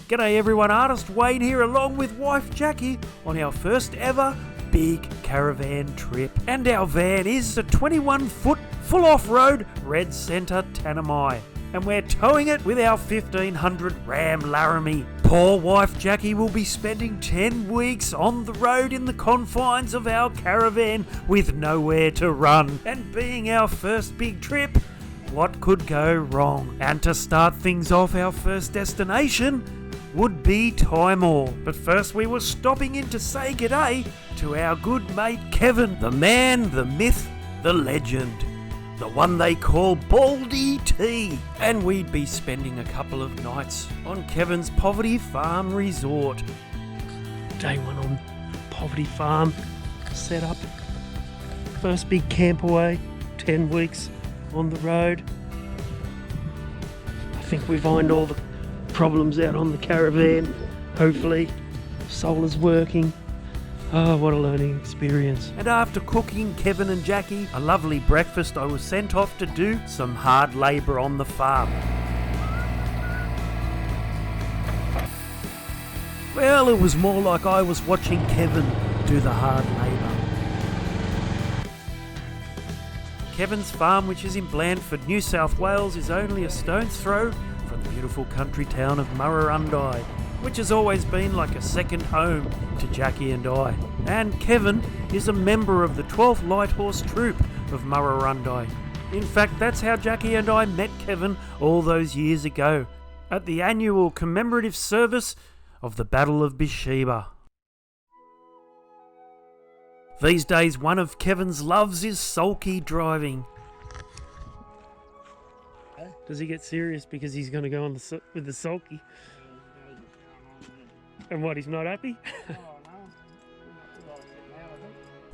G'day everyone, Artist Wayne here along with wife Jacqui on our first ever big caravan trip. And our van is a 21-foot full off-road red centre Tanami. And we're towing it with our 1500 Ram Laramie. Poor wife Jacqui will be spending 10 weeks on the road in the confines of our caravan with nowhere to run. And being our first big trip, what could go wrong? And to start things off, our first destination would be Timor. But first we were stopping in to say g'day to our good mate Kevin, the man, the myth, the legend, the one they call Baldy T. And we'd be spending a couple of nights on Kevin's Poverty Farm Resort. Day one on Poverty Farm, set up. First big camp away, 10 weeks on the road. I think we've ironed all the problems out on the caravan. Hopefully, solar's working. Oh, what a learning experience. And after cooking Kevin and Jacqui a lovely breakfast, I was sent off to do some hard labour on the farm. Well, it was more like I was watching Kevin do the hard labour. Kevin's farm, which is in Blandford, New South Wales, is only a stone's throw from the beautiful country town of Murrurundi, which has always been like a second home to Jacqui and I. And Kevin is a member of the 12th Light Horse Troop of Murrurundi. In fact, that's how Jacqui and I met Kevin all those years ago, at the annual commemorative service of the Battle of Beersheba. These days, one of Kevin's loves is sulky driving. Does he get serious because he's going to go on with the sulky? And what, he's not happy?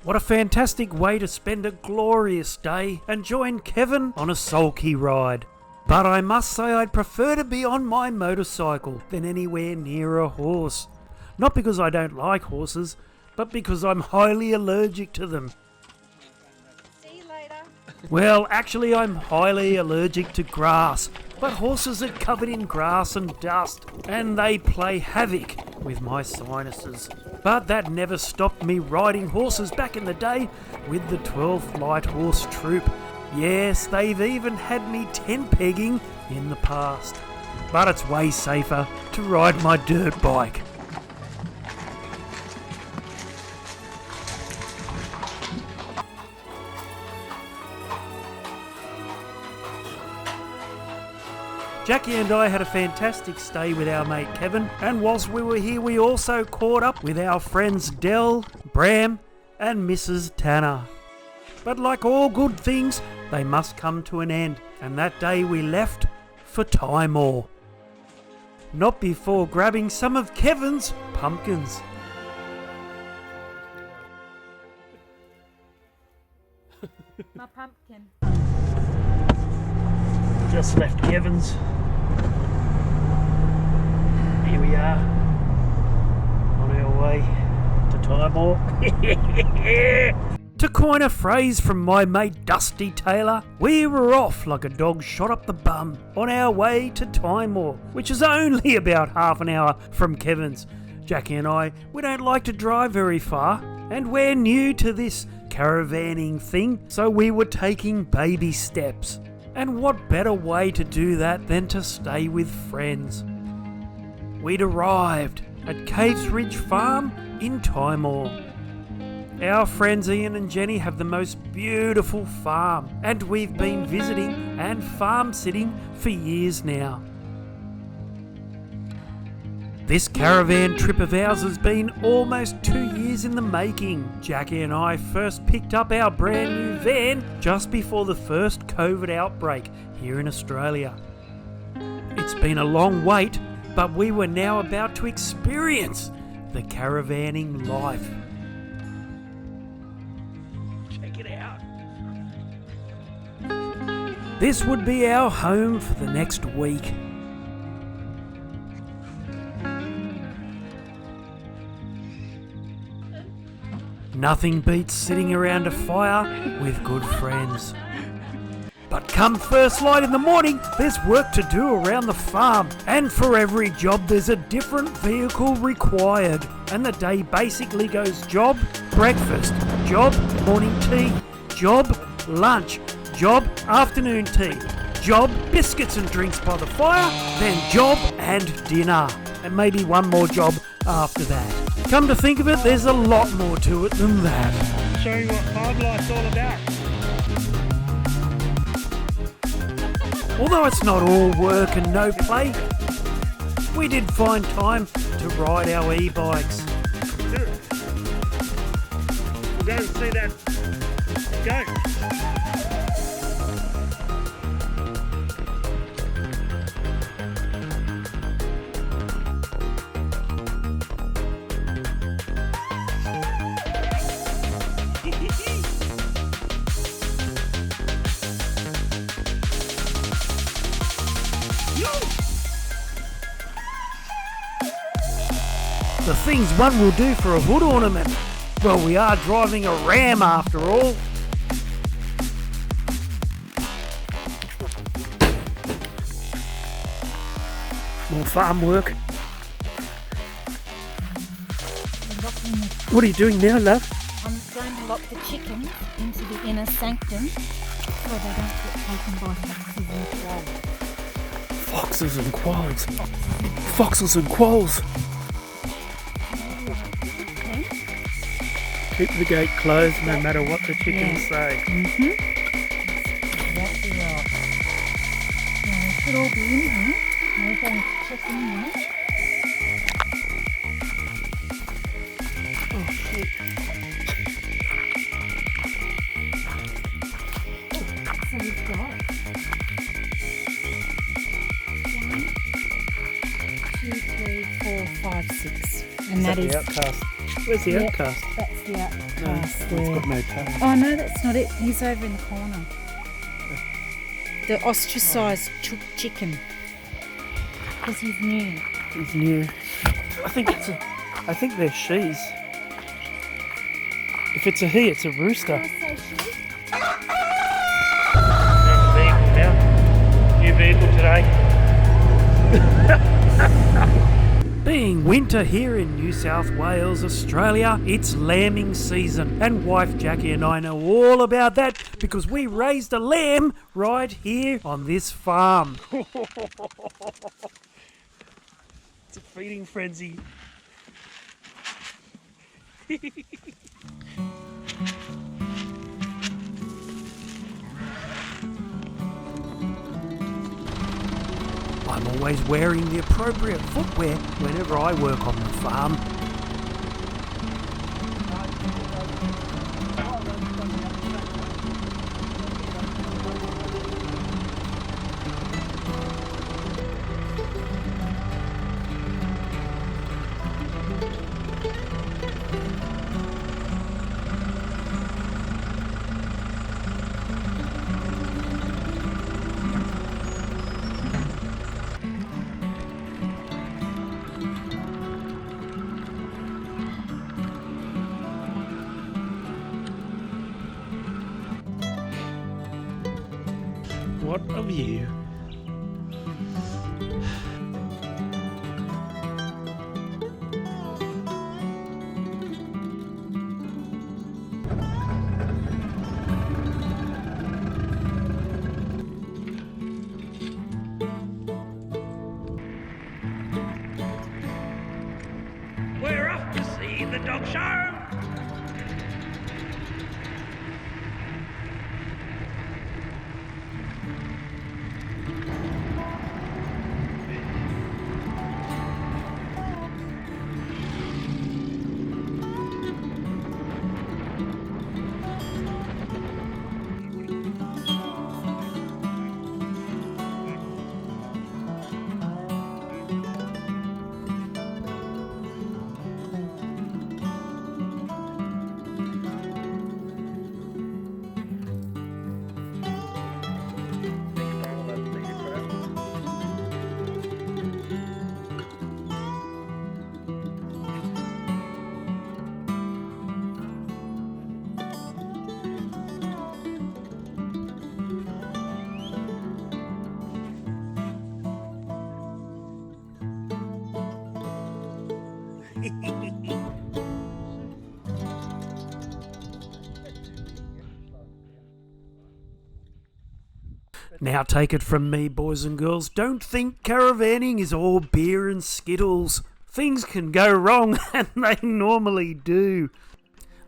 What a fantastic way to spend a glorious day and join Kevin on a sulky ride. But I must say I'd prefer to be on my motorcycle than anywhere near a horse. Not because I don't like horses, but because I'm highly allergic to them. See you later. Well, actually I'm highly allergic to grass, but horses are covered in grass and dust, and they play havoc with my sinuses. But that never stopped me riding horses back in the day with the 12th Light Horse Troop. Yes, they've even had me tent pegging in the past. But it's way safer to ride my dirt bike. Jacqui and I had a fantastic stay with our mate Kevin, and whilst we were here we also caught up with our friends Del, Bram and Mrs. Tanner. But like all good things, they must come to an end, and that day we left for Timor. Not before grabbing some of Kevin's pumpkins. My pumpkin. Just left Kevin's. Here we are, on our way to Timor. To coin a phrase from my mate Dusty Taylor, we were off like a dog shot up the bum on our way to Timor, which is only about half an hour from Kevin's. Jacqui and I, we don't like to drive very far, and we're new to this caravanning thing, so we were taking baby steps. And what better way to do that than to stay with friends? We'd arrived at Caves Ridge Farm in Timor. Our friends Ian and Jenny have the most beautiful farm, and we've been visiting and farm sitting for years now. This caravan trip of ours has been almost 2 years in the making. Jacqui and I first picked up our brand new van just before the first COVID outbreak here in Australia. It's been a long wait, but we were now about to experience the caravanning life. Check it out. This would be our home for the next week. Nothing beats sitting around a fire with good friends. But come first light in the morning, there's work to do around the farm. And for every job, there's a different vehicle required. And the day basically goes job, breakfast, job, morning tea, job, lunch, job, afternoon tea, job, biscuits and drinks by the fire, then job and dinner. And maybe one more job after that. Come to think of it, there's a lot more to it than that. Show you what farm life's all about. Although it's not all work and no play, we did find time to ride our e-bikes. We'll go and see that goat. The things one will do for a hood ornament. Well, we are driving a Ram after all. More farm work. What are you doing now, love? I'm going to lock the chickens into the inner sanctum so they don't get taken by foxes and quolls. Foxes and quolls. Foxes and quolls. Keep the gate closed no matter what the chickens say. Exactly right. Now, they should all be in here. We're going to check in now. Oh, shit. So we've got 1, 2, 3, 4, 5, 6. And that is the outcast. Where's the Yep. outcast? That's the No, outcast it's there. got no tail. Oh no, that's not it. He's over in the corner. The ostracised chicken. Because he's new. He's new. I think they're she's. If it's a he, it's a rooster. Vehicle now. New vehicle today. Being winter here in New South Wales, Australia, it's lambing season. And wife Jackie and I know all about that because we raised a lamb right here on this farm. It's a feeding frenzy. I'm always wearing the appropriate footwear whenever I work on the farm. What a view. We're off to see the dog show. Now take it from me, boys and girls, don't think caravanning is all beer and skittles. Things can go wrong, and they normally do.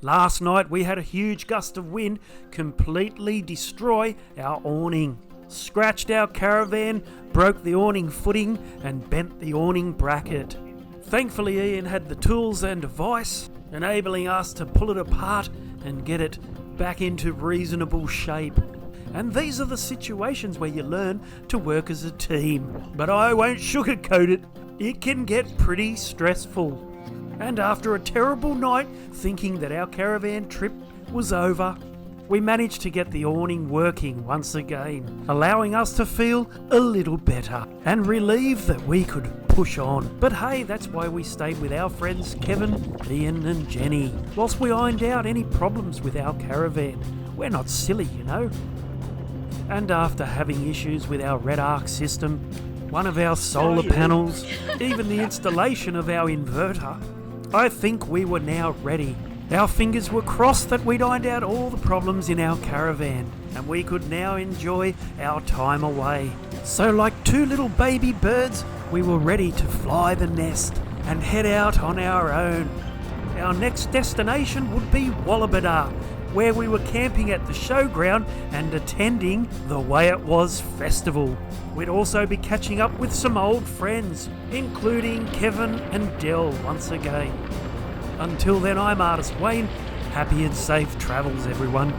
Last night we had a huge gust of wind completely destroy our awning. Scratched our caravan, broke the awning footing and bent the awning bracket. Thankfully Ian had the tools and device, enabling us to pull it apart and get it back into reasonable shape. And these are the situations where you learn to work as a team. But I won't sugarcoat it, it can get pretty stressful. And after a terrible night thinking that our caravan trip was over, we managed to get the awning working once again, allowing us to feel a little better and relieved that we could push on. But hey, that's why we stayed with our friends Kevin, Ian and Jenny, whilst we ironed out any problems with our caravan. We're not silly, you know. And after having issues with our red arc system, one of our solar panels, even the installation of our inverter, I think we were now ready. Our fingers were crossed that we'd ironed out all the problems in our caravan, and we could now enjoy our time away. So like two little baby birds, we were ready to fly the nest and head out on our own. Our next destination would be Wallabada, where we were camping at the showground and attending the Way It Was festival. We'd also be catching up with some old friends, including Kevin and Dell once again. Until then, I'm Artist Wayne. Happy and safe travels, everyone.